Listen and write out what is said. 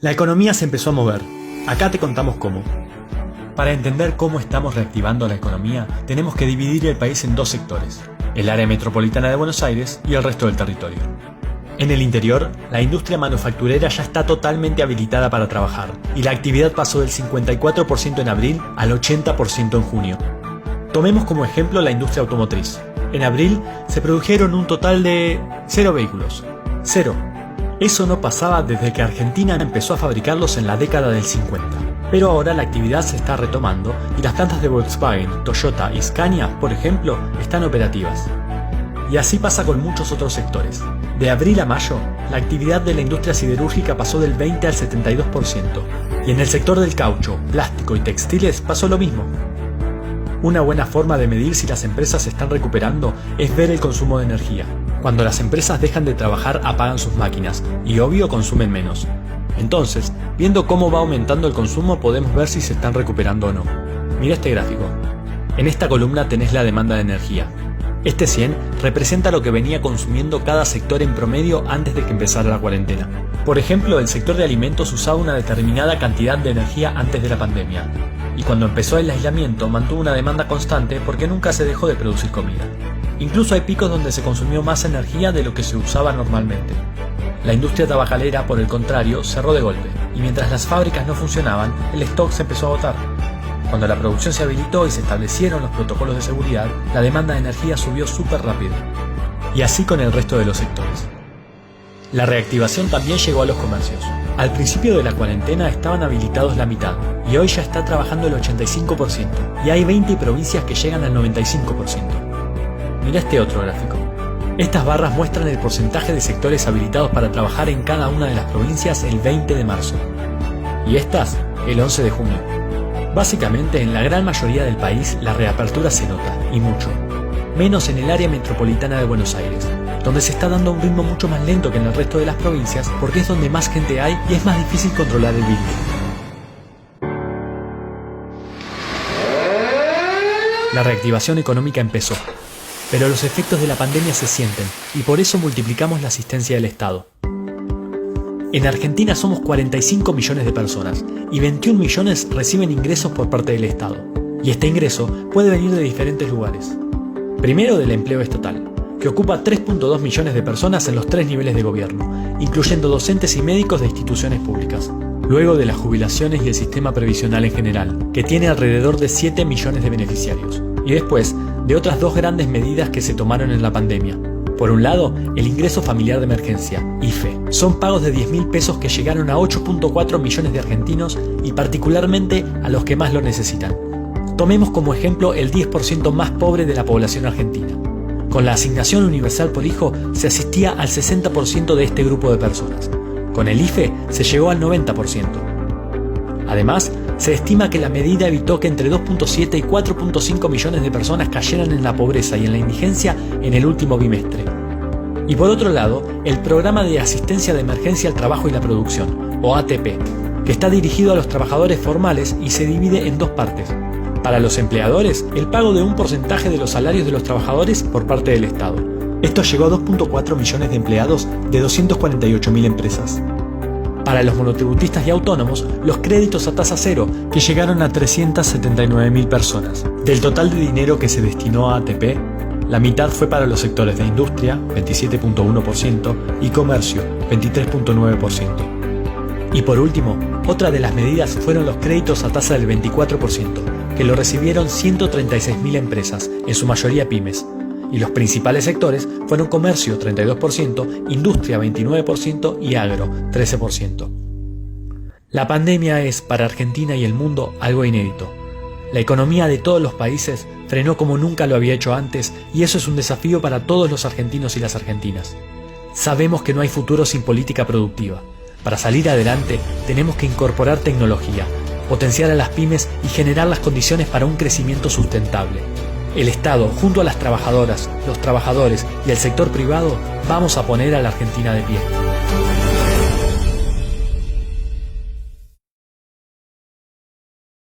La economía se empezó a mover. Acá te contamos cómo. Para entender cómo estamos reactivando la economía, tenemos que dividir el país en dos sectores: el área metropolitana de Buenos Aires y el resto del territorio. En el interior, la industria manufacturera ya está totalmente habilitada para trabajar, y la actividad pasó del 54% en abril al 80% en junio. Tomemos como ejemplo la industria automotriz. En abril se produjeron un total de 0 vehículos. 0. Eso no pasaba desde que Argentina empezó a fabricarlos en la década del 50. Pero ahora la actividad se está retomando y las plantas de Volkswagen, Toyota y Scania, por ejemplo, están operativas. Y así pasa con muchos otros sectores. De abril a mayo, la actividad de la industria siderúrgica pasó del 20 al 72%, y en el sector del caucho, plástico y textiles pasó lo mismo. Una buena forma de medir si las empresas se están recuperando es ver el consumo de energía. Cuando las empresas dejan de trabajar, apagan sus máquinas y, obvio, consumen menos. Entonces, viendo cómo va aumentando el consumo, podemos ver si se están recuperando o no. Mira este gráfico. En esta columna tenés la demanda de energía. Este 100 representa lo que venía consumiendo cada sector en promedio antes de que empezara la cuarentena. Por ejemplo, el sector de alimentos usaba una determinada cantidad de energía antes de la pandemia, y cuando empezó el aislamiento mantuvo una demanda constante porque nunca se dejó de producir comida. Incluso hay picos donde se consumió más energía de lo que se usaba normalmente. La industria tabacalera, por el contrario, cerró de golpe, y mientras las fábricas no funcionaban, el stock se empezó a agotar. Cuando la producción se habilitó y se establecieron los protocolos de seguridad, la demanda de energía subió súper rápido. Y así con el resto de los sectores. La reactivación también llegó a los comercios. Al principio de la cuarentena estaban habilitados la mitad, y hoy ya está trabajando el 85%, y hay 20 provincias que llegan al 95%. Mira este otro gráfico. Estas barras muestran el porcentaje de sectores habilitados para trabajar en cada una de las provincias el 20 de marzo. Y estas, el 11 de junio. Básicamente, en la gran mayoría del país, la reapertura se nota, y mucho. Menos en el área metropolitana de Buenos Aires, donde se está dando un ritmo mucho más lento que en el resto de las provincias, porque es donde más gente hay y es más difícil controlar el virus. La reactivación económica empezó, pero los efectos de la pandemia se sienten, y por eso multiplicamos la asistencia del Estado. En Argentina somos 45 millones de personas, y 21 millones reciben ingresos por parte del Estado. Y este ingreso puede venir de diferentes lugares. Primero, del empleo estatal, que ocupa 3.2 millones de personas en los 3 niveles de gobierno, incluyendo docentes y médicos de instituciones públicas. Luego, de las jubilaciones y el sistema previsional en general, que tiene alrededor de 7 millones de beneficiarios. Y después, de otras dos grandes medidas que se tomaron en la pandemia. Por un lado, el ingreso familiar de emergencia, IFE. Son pagos de 10.000 pesos que llegaron a 8.4 millones de argentinos y particularmente a los que más lo necesitan. Tomemos como ejemplo el 10% más pobre de la población argentina. Con la asignación universal por hijo se asistía al 60% de este grupo de personas. Con el IFE se llegó al 90%. Además, se estima que la medida evitó que entre 2.7 y 4.5 millones de personas cayeran en la pobreza y en la indigencia en el último bimestre. Y por otro lado, el Programa de Asistencia de Emergencia al Trabajo y la Producción, o ATP, que está dirigido a los trabajadores formales y se divide en dos partes. Para los empleadores, el pago de un porcentaje de los salarios de los trabajadores por parte del Estado. Esto llegó a 2.4 millones de empleados de 248.000 empresas. Para los monotributistas y autónomos, los créditos a tasa cero, que llegaron a 379.000 personas. Del total de dinero que se destinó a ATP, la mitad fue para los sectores de industria, 27.1%, y comercio, 23.9%. Y por último, otra de las medidas fueron los créditos a tasa del 24%, que lo recibieron 136.000 empresas, en su mayoría pymes. Y los principales sectores fueron comercio, 32%, industria, 29% y agro, 13%. La pandemia es, para Argentina y el mundo, algo inédito. La economía de todos los países frenó como nunca lo había hecho antes, y eso es un desafío para todos los argentinos y las argentinas. Sabemos que no hay futuro sin política productiva. Para salir adelante, tenemos que incorporar tecnología, potenciar a las pymes y generar las condiciones para un crecimiento sustentable. El Estado, junto a las trabajadoras, los trabajadores y el sector privado, vamos a poner a la Argentina de pie.